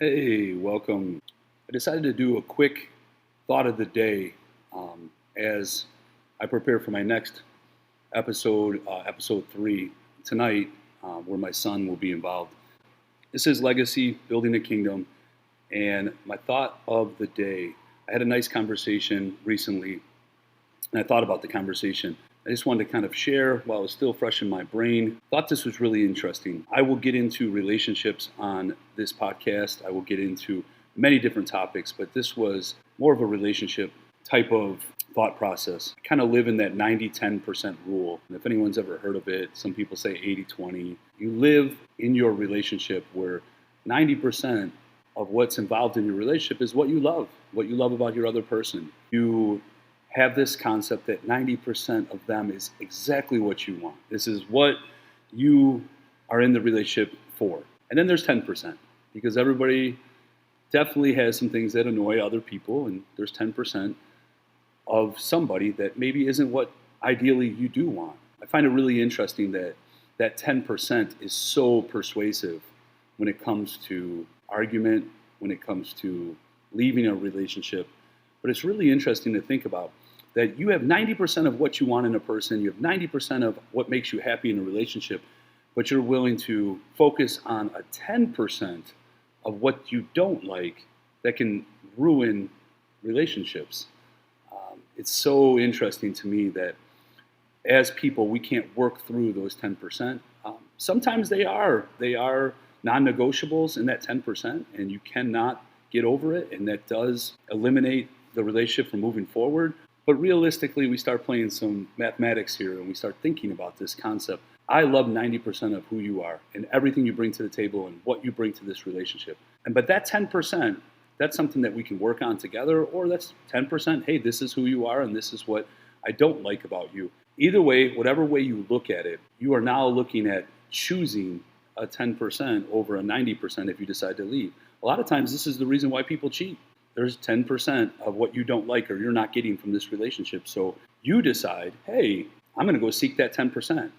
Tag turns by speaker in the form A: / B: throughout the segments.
A: Hey, welcome. I decided to do a quick thought of the day as I prepare for my next episode 3 tonight, where my son will be involved. This is Legacy Building a Kingdom, and my thought of the day. I had a nice conversation recently, and I thought about the conversation. I just wanted to kind of share while it was still fresh in my brain. Thought this was really interesting. I will get into relationships on this podcast. I will get into many different topics, but this was more of a relationship type of thought process. I kind of live in that 90-10% rule. And if anyone's ever heard of it, some people say 80-20. You live in your relationship where 90% of what's involved in your relationship is what you love about your other person. You have this concept that 90% of them is exactly what you want. This is what you are in the relationship for. And then there's 10% because everybody definitely has some things that annoy other people, and there's 10% of somebody that maybe isn't what ideally you do want. I find it really interesting that that 10% is so persuasive when it comes to argument, when it comes to leaving a relationship. But it's really interesting to think about that you have 90% of what you want in a person, you have 90% of what makes you happy in a relationship, but you're willing to focus on a 10% of what you don't like that can ruin relationships. It's so interesting to me that as people, we can't work through those 10%. Sometimes they are non-negotiables in that 10%, and you cannot get over it, and that does eliminate the relationship from moving forward. But realistically, we start playing some mathematics here, and we start thinking about this concept. I love 90% of who you are and everything you bring to the table and what you bring to this relationship. But that 10%, that's something that we can work on together, or that's 10%, hey, this is who you are and this is what I don't like about you. Either way, whatever way you look at it, you are now looking at choosing a 10% over a 90% if you decide to leave. A lot of times, this is the reason why people cheat. There's 10% of what you don't like or you're not getting from this relationship. So you decide, hey, I'm going to go seek that 10%.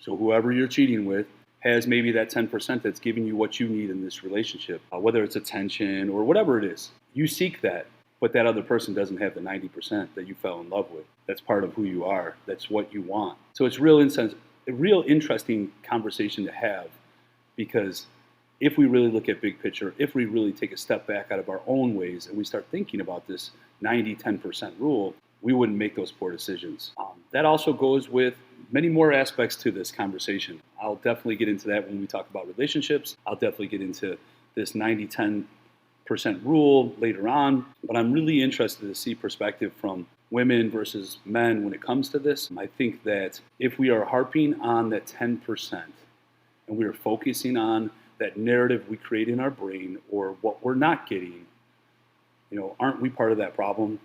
A: So whoever you're cheating with has maybe that 10% that's giving you what you need in this relationship, whether it's attention or whatever it is. You seek that, but that other person doesn't have the 90% that you fell in love with. That's part of who you are. That's what you want. So it's a real interesting conversation to have, because if we really look at big picture, if we really take a step back out of our own ways and we start thinking about this 90-10% rule, we wouldn't make those poor decisions. That also goes with many more aspects to this conversation. I'll definitely get into that when we talk about relationships. I'll definitely get into this 90-10% rule later on, but I'm really interested to see perspective from women versus men when it comes to this. I think that if we are harping on that 10% and we are focusing on that narrative we create in our brain or what we're not getting, aren't we part of that problem?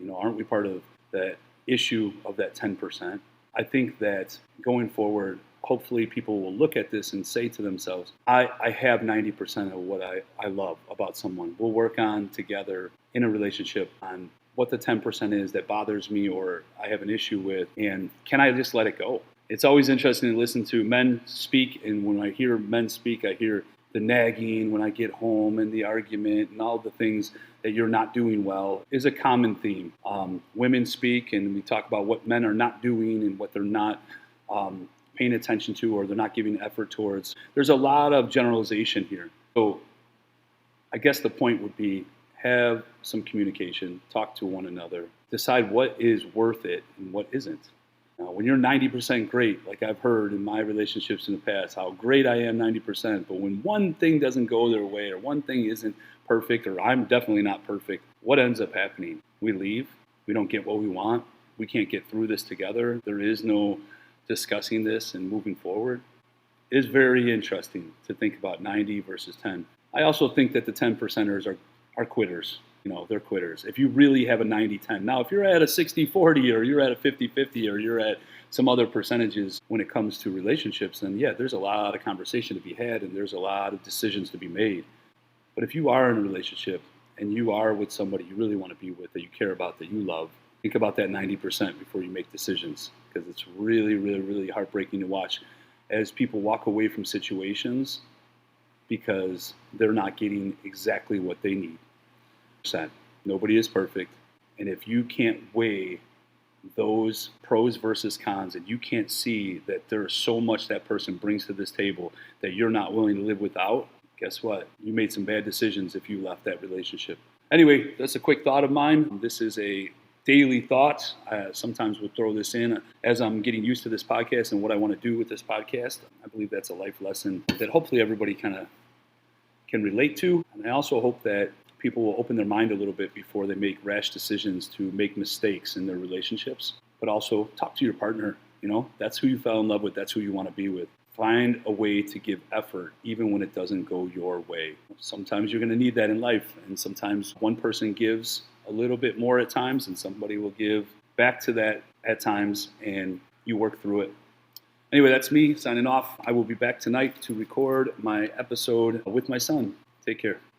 A: Aren't we part of that issue of that 10%? I think that going forward, hopefully people will look at this and say to themselves, I have 90% of what I love about someone. We'll work on together in a relationship on what the 10% is that bothers me or I have an issue with, and can I just let it go? It's always interesting to listen to men speak, and when I hear men speak, I hear the nagging when I get home and the argument and all the things that you're not doing well is a common theme. Women speak and we talk about what men are not doing and what they're not paying attention to or they're not giving effort towards. There's a lot of generalization here. So I guess the point would be have some communication, talk to one another, decide what is worth it and what isn't. When you're 90% great, like I've heard in my relationships in the past, how great I am 90%, but when one thing doesn't go their way or one thing isn't perfect, or I'm definitely not perfect, what ends up happening? We leave, we don't get what we want, we can't get through this together, there is no discussing this and moving forward. It is very interesting to think about 90 versus 10. I also think that the 10 percenters are quitters. They're quitters. If you really have a 90-10. Now, if you're at a 60-40 or you're at a 50-50 or you're at some other percentages when it comes to relationships, then yeah, there's a lot of conversation to be had and there's a lot of decisions to be made. But if you are in a relationship and you are with somebody you really want to be with, that you care about, that you love, think about that 90% before you make decisions, because it's really, really, really heartbreaking to watch as people walk away from situations because they're not getting exactly what they need. Nobody is perfect. And if you can't weigh those pros versus cons, and you can't see that there's so much that person brings to this table that you're not willing to live without, guess what? You made some bad decisions if you left that relationship. Anyway, that's a quick thought of mine. This is a daily thought. Sometimes we'll throw this in as I'm getting used to this podcast and what I want to do with this podcast. I believe that's a life lesson that hopefully everybody kind of can relate to. And I also hope that people will open their mind a little bit before they make rash decisions to make mistakes in their relationships. But also talk to your partner. That's who you fell in love with. That's who you want to be with. Find a way to give effort even when it doesn't go your way. Sometimes you're going to need that in life. And sometimes one person gives a little bit more at times and somebody will give back to that at times, and you work through it. Anyway, that's me signing off. I will be back tonight to record my episode with my son. Take care.